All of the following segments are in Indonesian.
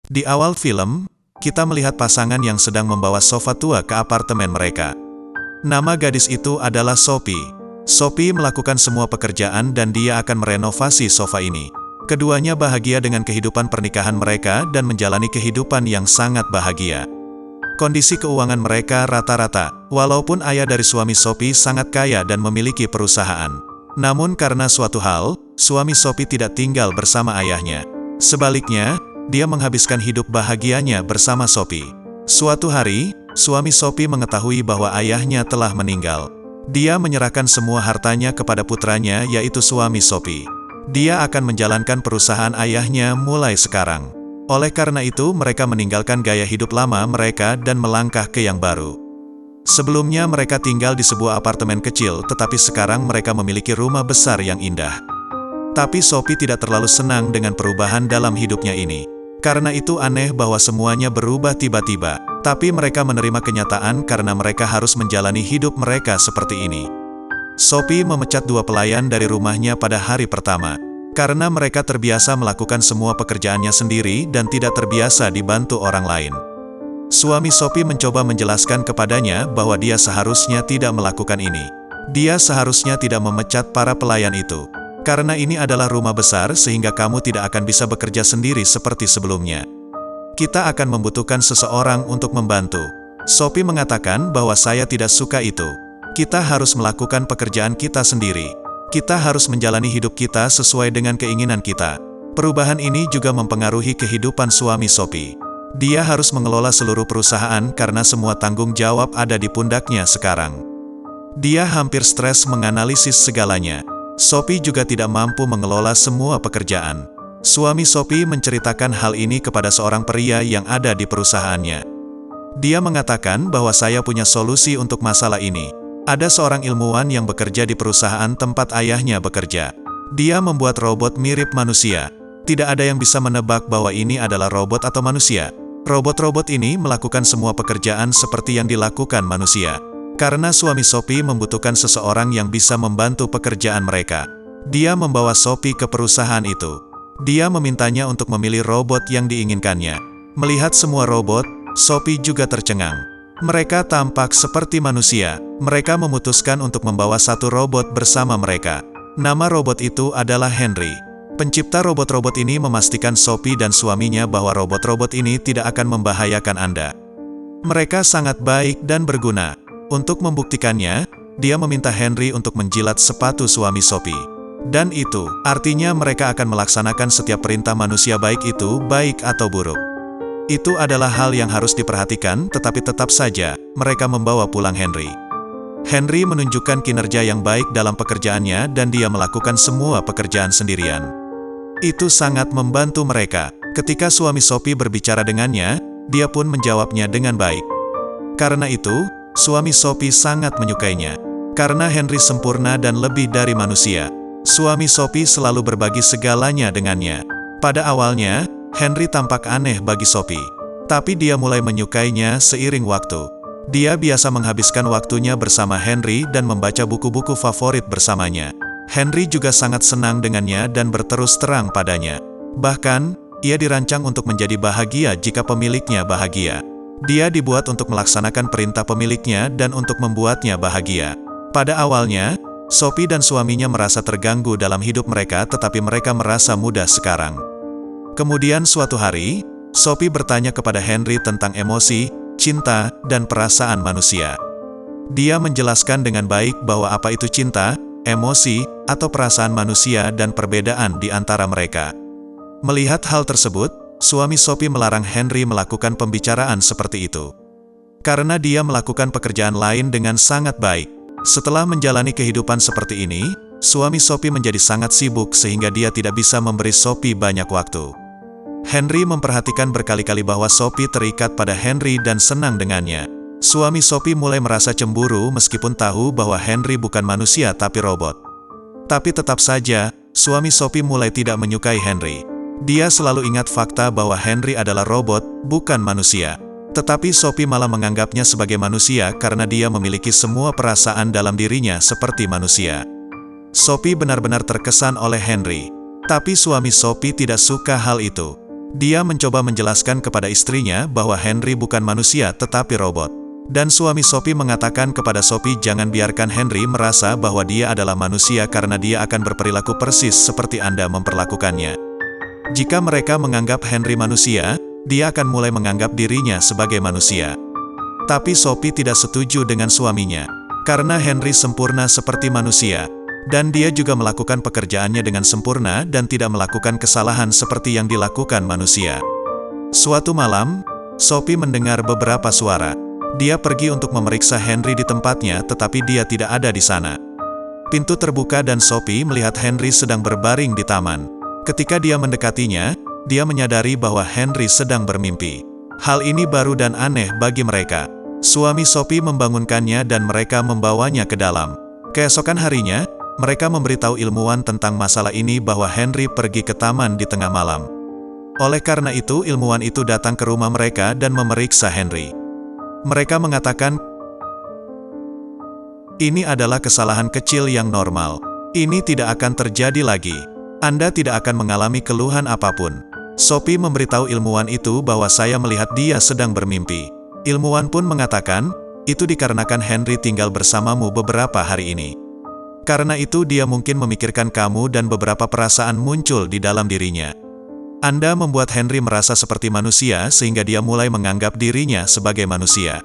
Di awal film, kita melihat pasangan yang sedang membawa sofa tua ke apartemen mereka. Nama gadis itu adalah Sophie. Sophie melakukan semua pekerjaan dan dia akan merenovasi sofa ini. Keduanya bahagia dengan kehidupan pernikahan mereka dan menjalani kehidupan yang sangat bahagia. Kondisi keuangan mereka rata-rata, walaupun ayah dari suami Sophie sangat kaya dan memiliki perusahaan. Namun karena suatu hal, suami Sophie tidak tinggal bersama ayahnya. Sebaliknya, dia menghabiskan hidup bahagianya bersama Sophie. Suatu hari, suami Sophie mengetahui bahwa ayahnya telah meninggal. Dia menyerahkan semua hartanya kepada putranya yaitu suami Sophie. Dia akan menjalankan perusahaan ayahnya mulai sekarang. Oleh karena itu mereka meninggalkan gaya hidup lama mereka dan melangkah ke yang baru. Sebelumnya mereka tinggal di sebuah apartemen kecil tetapi sekarang mereka memiliki rumah besar yang indah. Tapi Sophie tidak terlalu senang dengan perubahan dalam hidupnya ini. Karena itu aneh bahwa semuanya berubah tiba-tiba. Tapi mereka menerima kenyataan karena mereka harus menjalani hidup mereka seperti ini. Sophie memecat 2 pelayan dari rumahnya pada hari pertama. Karena mereka terbiasa melakukan semua pekerjaannya sendiri dan tidak terbiasa dibantu orang lain. Suami Sophie mencoba menjelaskan kepadanya bahwa dia seharusnya tidak melakukan ini. Dia seharusnya tidak memecat para pelayan itu. Karena ini adalah rumah besar sehingga kamu tidak akan bisa bekerja sendiri seperti sebelumnya. Kita akan membutuhkan seseorang untuk membantu. Sophie mengatakan bahwa saya tidak suka itu. Kita harus melakukan pekerjaan kita sendiri. Kita harus menjalani hidup kita sesuai dengan keinginan kita. Perubahan ini juga mempengaruhi kehidupan suami Sophie. Dia harus mengelola seluruh perusahaan karena semua tanggung jawab ada di pundaknya sekarang. Dia hampir stres menganalisis segalanya. Sophie juga tidak mampu mengelola semua pekerjaan. Suami Sophie menceritakan hal ini kepada seorang pria yang ada di perusahaannya. Dia mengatakan bahwa saya punya solusi untuk masalah ini. Ada seorang ilmuwan yang bekerja di perusahaan tempat ayahnya bekerja. Dia membuat robot mirip manusia. Tidak ada yang bisa menebak bahwa ini adalah robot atau manusia. Robot-robot ini melakukan semua pekerjaan seperti yang dilakukan manusia. Karena suami Sophie membutuhkan seseorang yang bisa membantu pekerjaan mereka. Dia membawa Sophie ke perusahaan itu. Dia memintanya untuk memilih robot yang diinginkannya. Melihat semua robot, Sophie juga tercengang. Mereka tampak seperti manusia. Mereka memutuskan untuk membawa satu robot bersama mereka. Nama robot itu adalah Henry. Pencipta robot-robot ini memastikan Sophie dan suaminya bahwa robot-robot ini tidak akan membahayakan Anda. Mereka sangat baik dan berguna. Untuk membuktikannya, dia meminta Henry untuk menjilat sepatu suami Sophie. Dan itu, artinya mereka akan melaksanakan setiap perintah manusia baik itu, baik atau buruk. Itu adalah hal yang harus diperhatikan, tetapi tetap saja, mereka membawa pulang Henry. Henry menunjukkan kinerja yang baik dalam pekerjaannya dan dia melakukan semua pekerjaan sendirian. Itu sangat membantu mereka. Ketika suami Sophie berbicara dengannya, dia pun menjawabnya dengan baik. Karena itu, suami Sophie sangat menyukainya. Karena Henry sempurna dan lebih dari manusia. Suami Sophie selalu berbagi segalanya dengannya. Pada awalnya, Henry tampak aneh bagi Sophie. Tapi dia mulai menyukainya seiring waktu. Dia biasa menghabiskan waktunya bersama Henry dan membaca buku-buku favorit bersamanya. Henry juga sangat senang dengannya dan berterus terang padanya. Bahkan, ia dirancang untuk menjadi bahagia jika pemiliknya bahagia. Dia dibuat untuk melaksanakan perintah pemiliknya dan untuk membuatnya bahagia. Pada awalnya, Sophie dan suaminya merasa terganggu dalam hidup mereka tetapi mereka merasa mudah sekarang. Kemudian suatu hari, Sophie bertanya kepada Henry tentang emosi, cinta, dan perasaan manusia. Dia menjelaskan dengan baik bahwa apa itu cinta, emosi, atau perasaan manusia dan perbedaan di antara mereka. Melihat hal tersebut, suami Sophie melarang Henry melakukan pembicaraan seperti itu. Karena dia melakukan pekerjaan lain dengan sangat baik. Setelah menjalani kehidupan seperti ini, suami Sophie menjadi sangat sibuk sehingga dia tidak bisa memberi Sophie banyak waktu. Henry memperhatikan berkali-kali bahwa Sophie terikat pada Henry dan senang dengannya. Suami Sophie mulai merasa cemburu meskipun tahu bahwa Henry bukan manusia tapi robot. Tapi tetap saja, suami Sophie mulai tidak menyukai Henry. Dia selalu ingat fakta bahwa Henry adalah robot, bukan manusia. Tetapi Sophie malah menganggapnya sebagai manusia karena dia memiliki semua perasaan dalam dirinya seperti manusia. Sophie benar-benar terkesan oleh Henry. Tapi suami Sophie tidak suka hal itu. Dia mencoba menjelaskan kepada istrinya bahwa Henry bukan manusia tetapi robot. Dan suami Sophie mengatakan kepada Sophie jangan biarkan Henry merasa bahwa dia adalah manusia karena dia akan berperilaku persis seperti Anda memperlakukannya. Jika mereka menganggap Henry manusia, dia akan mulai menganggap dirinya sebagai manusia. Tapi Sophie tidak setuju dengan suaminya, karena Henry sempurna seperti manusia, dan dia juga melakukan pekerjaannya dengan sempurna dan tidak melakukan kesalahan seperti yang dilakukan manusia. Suatu malam, Sophie mendengar beberapa suara. Dia pergi untuk memeriksa Henry di tempatnya, tetapi dia tidak ada di sana. Pintu terbuka dan Sophie melihat Henry sedang berbaring di taman. Ketika dia mendekatinya, dia menyadari bahwa Henry sedang bermimpi. Hal ini baru dan aneh bagi mereka. Suami Sophie membangunkannya dan mereka membawanya ke dalam. Keesokan harinya, mereka memberitahu ilmuwan tentang masalah ini bahwa Henry pergi ke taman di tengah malam. Oleh karena itu, ilmuwan itu datang ke rumah mereka dan memeriksa Henry. Mereka mengatakan, ini adalah kesalahan kecil yang normal. Ini tidak akan terjadi lagi. Anda tidak akan mengalami keluhan apapun. Sophie memberitahu ilmuwan itu bahwa saya melihat dia sedang bermimpi. Ilmuwan pun mengatakan, itu dikarenakan Henry tinggal bersamamu beberapa hari ini. Karena itu dia mungkin memikirkan kamu dan beberapa perasaan muncul di dalam dirinya. Anda membuat Henry merasa seperti manusia sehingga dia mulai menganggap dirinya sebagai manusia.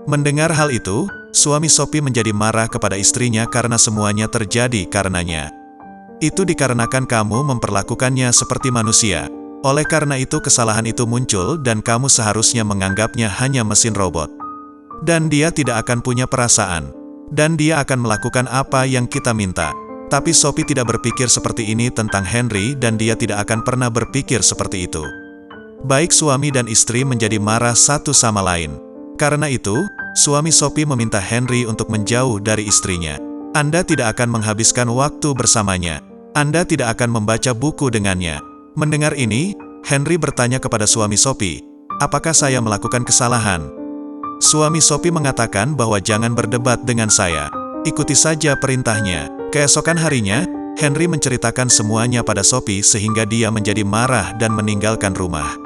Mendengar hal itu, suami Sophie menjadi marah kepada istrinya karena semuanya terjadi karenanya. Itu dikarenakan kamu memperlakukannya seperti manusia. Oleh karena itu kesalahan itu muncul dan kamu seharusnya menganggapnya hanya mesin robot. Dan dia tidak akan punya perasaan. Dan dia akan melakukan apa yang kita minta. Tapi Sophie tidak berpikir seperti ini tentang Henry dan dia tidak akan pernah berpikir seperti itu. Baik suami dan istri menjadi marah satu sama lain. Karena itu, suami Sophie meminta Henry untuk menjauh dari istrinya. Anda tidak akan menghabiskan waktu bersamanya. Anda tidak akan membaca buku dengannya. Mendengar ini, Henry bertanya kepada suami Sophie, apakah saya melakukan kesalahan? Suami Sophie mengatakan bahwa jangan berdebat dengan saya. Ikuti saja perintahnya. Keesokan harinya, Henry menceritakan semuanya pada Sophie sehingga dia menjadi marah dan meninggalkan rumah.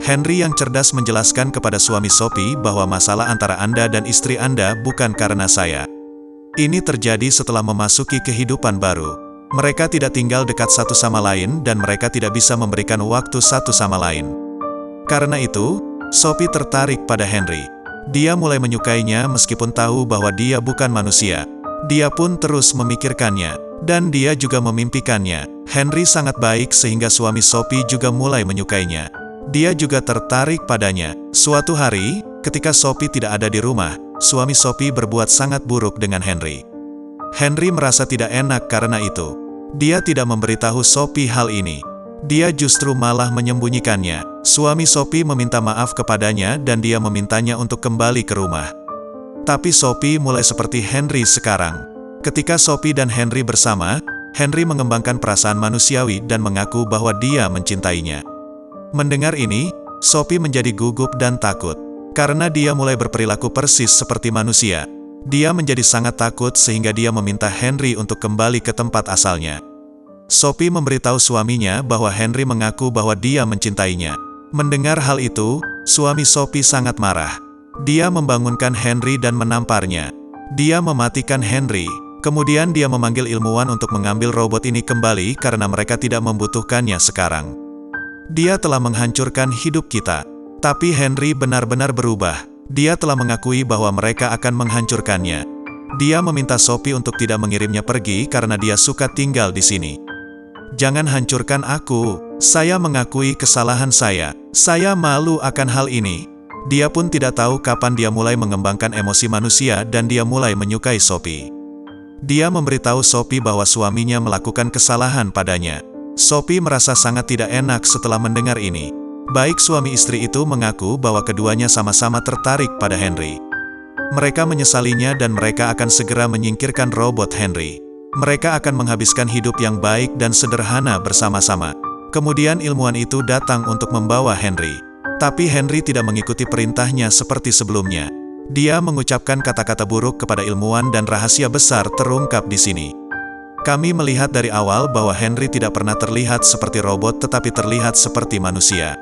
Henry yang cerdas menjelaskan kepada suami Sophie bahwa masalah antara Anda dan istri Anda bukan karena saya. Ini terjadi setelah memasuki kehidupan baru. Mereka tidak tinggal dekat satu sama lain dan mereka tidak bisa memberikan waktu satu sama lain. Karena itu, Sophie tertarik pada Henry. Dia mulai menyukainya meskipun tahu bahwa dia bukan manusia. Dia pun terus memikirkannya, dan dia juga memimpikannya. Henry sangat baik sehingga suami Sophie juga mulai menyukainya. Dia juga tertarik padanya. Suatu hari, ketika Sophie tidak ada di rumah, suami Sophie berbuat sangat buruk dengan Henry. Henry merasa tidak enak karena itu. Dia tidak memberitahu Sophie hal ini. Dia justru malah menyembunyikannya. Suami Sophie meminta maaf kepadanya dan dia memintanya untuk kembali ke rumah. Tapi Sophie mulai seperti Henry sekarang. Ketika Sophie dan Henry bersama, Henry mengembangkan perasaan manusiawi dan mengaku bahwa dia mencintainya. Mendengar ini, Sophie menjadi gugup dan takut. Karena dia mulai berperilaku persis seperti manusia. Dia menjadi sangat takut sehingga dia meminta Henry untuk kembali ke tempat asalnya. Sophie memberitahu suaminya bahwa Henry mengaku bahwa dia mencintainya. Mendengar hal itu, suami Sophie sangat marah. Dia membangunkan Henry dan menamparnya. Dia mematikan Henry. Kemudian dia memanggil ilmuwan untuk mengambil robot ini kembali karena mereka tidak membutuhkannya sekarang. Dia telah menghancurkan hidup kita. Tapi Henry benar-benar berubah. Dia telah mengakui bahwa mereka akan menghancurkannya. Dia meminta Sophie untuk tidak mengirimnya pergi karena dia suka tinggal di sini. Jangan hancurkan aku. Saya mengakui kesalahan saya. Saya malu akan hal ini. Dia pun tidak tahu kapan dia mulai mengembangkan emosi manusia dan dia mulai menyukai Sophie. Dia memberitahu Sophie bahwa suaminya melakukan kesalahan padanya. Sophie merasa sangat tidak enak setelah mendengar ini. Baik suami istri itu mengaku bahwa keduanya sama-sama tertarik pada Henry. Mereka menyesalinya dan mereka akan segera menyingkirkan robot Henry. Mereka akan menghabiskan hidup yang baik dan sederhana bersama-sama. Kemudian ilmuwan itu datang untuk membawa Henry. Tapi Henry tidak mengikuti perintahnya seperti sebelumnya. Dia mengucapkan kata-kata buruk kepada ilmuwan dan rahasia besar terungkap di sini. Kami melihat dari awal bahwa Henry tidak pernah terlihat seperti robot tetapi terlihat seperti manusia.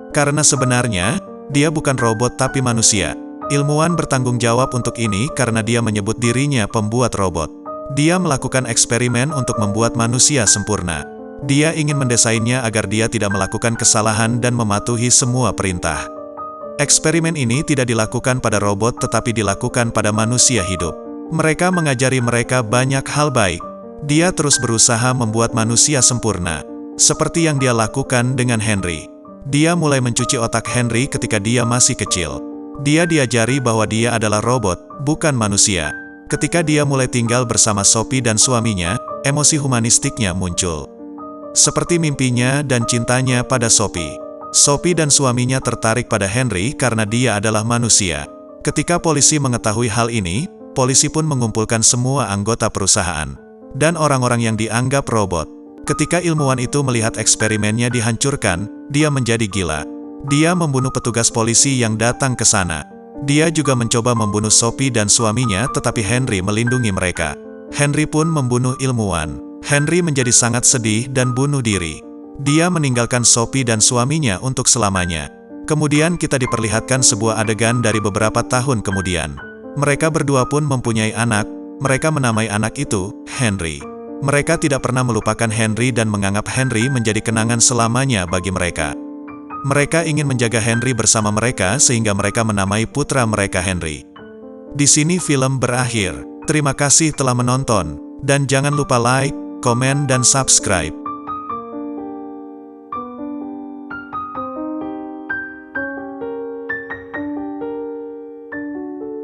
Karena sebenarnya, dia bukan robot tapi manusia. Ilmuwan bertanggung jawab untuk ini karena dia menyebut dirinya pembuat robot. Dia melakukan eksperimen untuk membuat manusia sempurna. Dia ingin mendesainnya agar dia tidak melakukan kesalahan dan mematuhi semua perintah. Eksperimen ini tidak dilakukan pada robot tetapi dilakukan pada manusia hidup. Mereka mengajari mereka banyak hal baik. Dia terus berusaha membuat manusia sempurna. Seperti yang dia lakukan dengan Henry. Dia mulai mencuci otak Henry ketika dia masih kecil. Dia diajari bahwa dia adalah robot, bukan manusia. Ketika dia mulai tinggal bersama Sophie dan suaminya, emosi humanistiknya muncul. Seperti mimpinya dan cintanya pada Sophie. Sophie dan suaminya tertarik pada Henry karena dia adalah manusia. Ketika polisi mengetahui hal ini, polisi pun mengumpulkan semua anggota perusahaan dan orang-orang yang dianggap robot. Ketika ilmuwan itu melihat eksperimennya dihancurkan, dia menjadi gila. Dia membunuh petugas polisi yang datang ke sana. Dia juga mencoba membunuh Sophie dan suaminya, tetapi Henry melindungi mereka. Henry pun membunuh ilmuwan. Henry menjadi sangat sedih dan bunuh diri. Dia meninggalkan Sophie dan suaminya untuk selamanya. Kemudian kita diperlihatkan sebuah adegan dari beberapa tahun kemudian. Mereka berdua pun mempunyai anak. Mereka menamai anak itu Henry. Mereka tidak pernah melupakan Henry dan menganggap Henry menjadi kenangan selamanya bagi mereka. Mereka ingin menjaga Henry bersama mereka sehingga mereka menamai putra mereka Henry. Di sini film berakhir. Terima kasih telah menonton, dan jangan lupa like, komen dan subscribe.